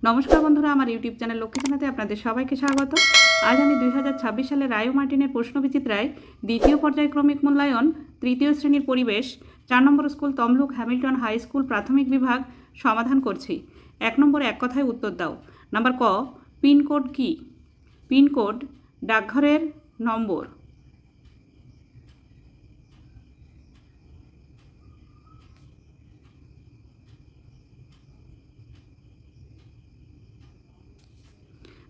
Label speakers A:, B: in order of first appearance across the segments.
A: নমস্কার বন্ধুরা, আমার ইউটিউব চ্যানেল লক্ষ্মীখানাতে আপনাদের সবাইকে স্বাগত। আজ আমি 2026 সালে রায় ও মার্টিনের প্রশ্নবিচিত্রায় দ্বিতীয় পর্যায়ক্রমিক মূল্যায়ন তৃতীয় শ্রেণীর পরিবেশ 4 নম্বর school Tamluk Hamilton high school প্রাথমিক বিভাগ সমাধান করছি। 1 নম্বর এক কথায় উত্তর দাও। নাম্বার ক, পিনকোড কি? পিনকোড ডাকঘরের নম্বর।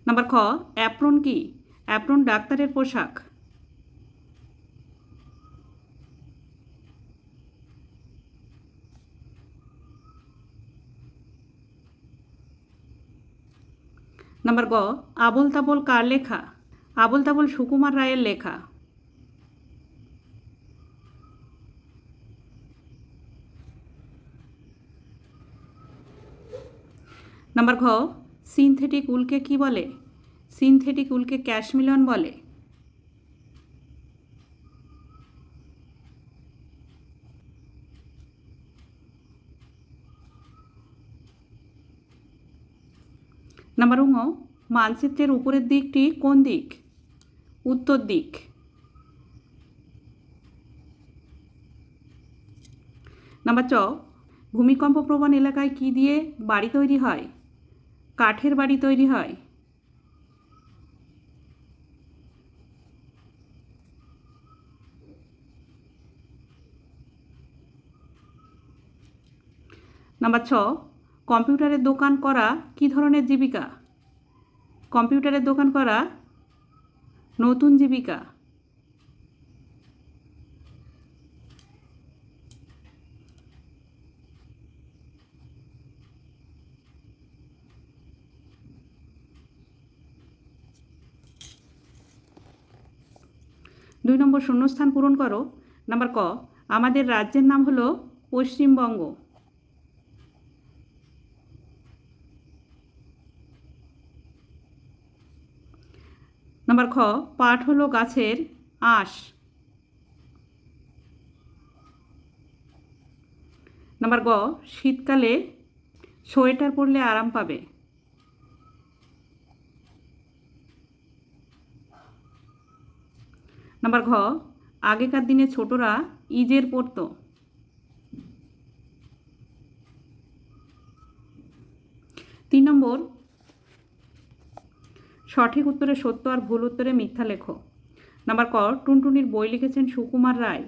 A: নাম্বার খ, অ্যাপ্রন কি? অ্যাপ্রন ডাক্তারের পোশাক। নাম্বার গ, আবোল তাবোল কার লেখা? আবোল তাবোল সুকুমার রায়ের লেখা। নাম্বার ঘ, সিনথেটিক উলকে কি বলে? সিনথেটিক উলকে ক্যাশমিলন বলে। নাম্বার ঙ, মানচিত্রের উপরের দিকটি কোন দিক? উত্তর দিক। নাম্বার চ, ভূমিকম্প প্রবণ এলাকায় কি দিয়ে বাড়ি তৈরি হয়? কাঠের বাড়ি তৈরি হয়। নাম্বার ছ, কম্পিউটারের দোকান করা কি ধরনের জীবিকা? কম্পিউটারের দোকান করা নতুন জীবিকা। দুই নম্বর শূন্যস্থান পূরণ করো। নাম্বার ক, আমাদের রাজ্যের নাম হলো পশ্চিমবঙ্গ। নাম্বার খ, পাট হলো গাছের আঁশ। নাম্বার গ, শীতকালে সোয়েটার পরলে আরাম পাবে। নাম্বার ঘ, আগেকার দিনে ছোটরা ইজের পরতো। তিন নম্বর, সঠিক উত্তরে সত্য আর ভুল উত্তরে মিথ্যা লেখো। নাম্বার ক, টুনটুনির বই লিখেছেন সুকুমার রায়,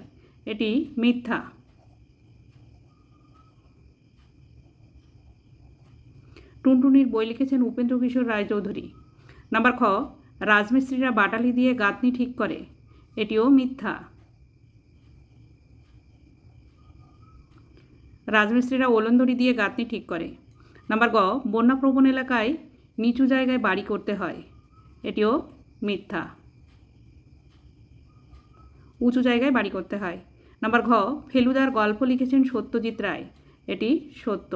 A: এটি মিথ্যা। টুনটুনির বই লিখেছেন উপেন্দ্র কিশোর রায়চৌধুরী। নাম্বার খ, রাজমিস্ত্রিরা বাটালি দিয়ে গাঁথনি ঠিক করে, এটিও মিথ্যা। রাজমিস্ত্রিরা ওলন্দড়ি দিয়ে গাঁথনি ঠিক করে। নাম্বার গ, বন্যাপ্রবণ এলাকায় নিচু জায়গায় বাড়ি করতে হয়, এটিও মিথ্যা। উঁচু জায়গায় বাড়ি করতে হয়। নাম্বার ঘ, ফেলুদার গল্প লিখেছেন সত্যজিৎ রায়, এটি সত্য।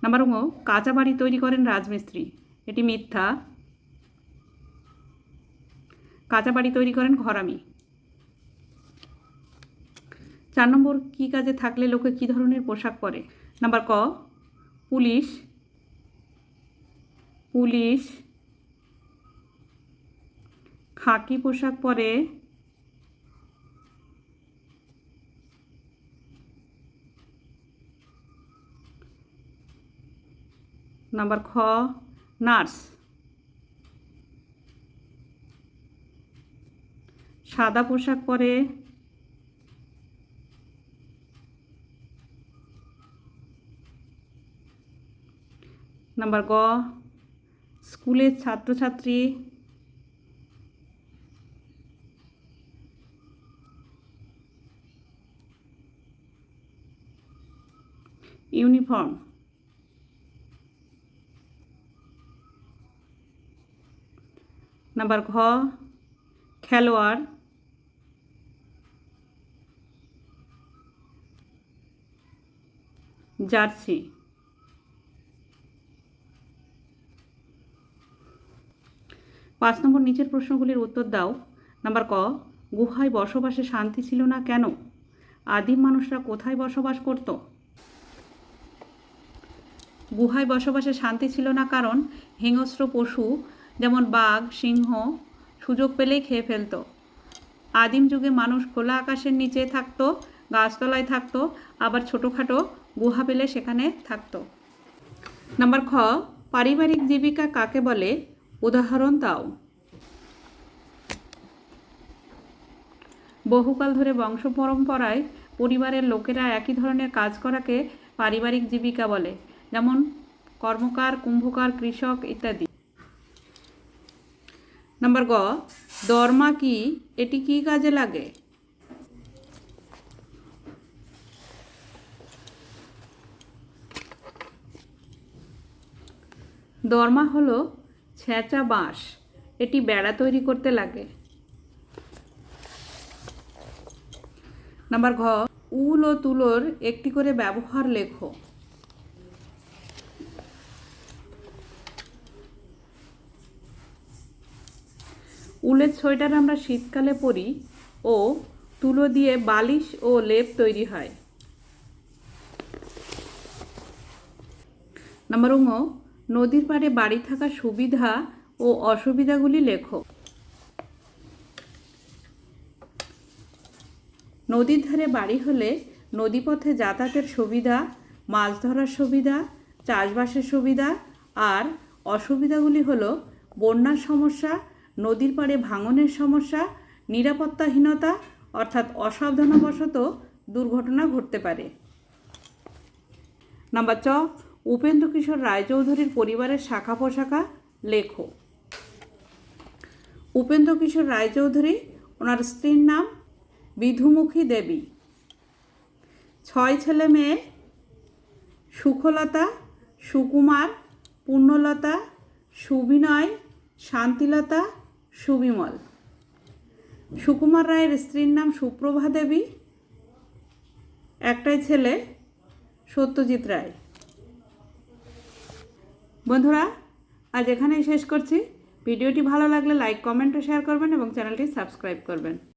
A: নাম্বার ঙ, কাঁচা বাড়ি তৈরি করেন রাজমিস্ত্রি, এটি মিথ্যা। কাঁচা বাড়ি তৈরি করেন ঘরামি। 4 নম্বর, কী কাজে থাকলে লোকে কী ধরনের পোশাক পরে? নাম্বার ক, পুলিশ। পুলিশ খাকি পোশাক পরে। নাম্বার খ, নার্স সাদা পোশাক পরে। নাম্বার গ, স্কুলের ছাত্রছাত্রী। ইউনিফর্ম। নাম্বার ঘ, খেলোয়াড়। জার্সি। 5 নম্বর, নিচের প্রশ্নগুলির উত্তর দাও। নাম্বার ক, গুহায় বসবাসে শান্তি ছিল না কেন? আদিম মানুষরা কোথায় বসবাস করত? গুহায় বসবাসে শান্তি ছিল না, কারণ হিংস্র পশু যেমন বাঘ, সিংহ সুযোগ পেলেই খেয়ে ফেলত। আদিম যুগে মানুষ খোলা আকাশের নিচে থাকতো, গাছতলায় থাকতো, আবার ছোটোখাটো গুহা পেলে সেখানে থাকতো। নাম্বার খ, পারিবারিক জীবিকা কাকে বলে? উদাহরণ দাও। বহুকাল ধরে বংশ পরম্পরায় পরিবারের লোকেরা একই ধরনের কাজ করাকে পারিবারিক জীবিকা বলে, যেমন কর্মকার, কুম্ভকার, কৃষক ইত্যাদি। নাম্বার গ, দরমা কি? এটি কি কাজে লাগে? দরমা হলো ছেঁচা বাঁশ, এটি বেড়া তৈরি করতে লাগে। নাম্বার ঘ, উল ও তুলোর একটি করে ব্যবহার লেখো। উলের সোয়েটার আমরা শীতকালে পরি ও তুলো দিয়ে বালিশ ও লেপ তৈরি হয়। নাম্বার ঙ, নদীর পাড়ে বাড়ি থাকার সুবিধা ও অসুবিধাগুলি লেখো। নদীর ধারে বাড়ি হলে নদীপথে যাতায়াতের সুবিধা, মাছ ধরার সুবিধা, চাষবাসের সুবিধা, আর অসুবিধাগুলি হলো বন্যার সমস্যা, নদীর পাড়ে ভাঙনের সমস্যা, নিরাপত্তাহীনতা অর্থাৎ অসাবধানবশত দুর্ঘটনা ঘটতে পারে। নাম্বার চ, উপেন্দ্র কিশোর রায়চৌধুরীর পরিবারের শাখা পোশাখা লেখো। উপেন্দ্র কিশোর রায়চৌধুরী, ওনার স্ত্রীর নাম বিধুমুখী দেবী। 6 ছেলে মেয়ে: সুখলতা, সুকুমার, পূর্ণলতা, সুবিনয়, শান্তিলতা, সুবিমল। সুকুমার রায়ের স্ত্রীর নাম সুপ্রভা দেবী। একটাই ছেলে, সত্যজিৎ রায়। বন্ধুরা, আজ এখানেই শেষ করছি। ভিডিওটি ভালো লাগলে লাইক, কমেন্ট ও শেয়ার করবেন এবং চ্যানেলটি সাবস্ক্রাইব করবেন।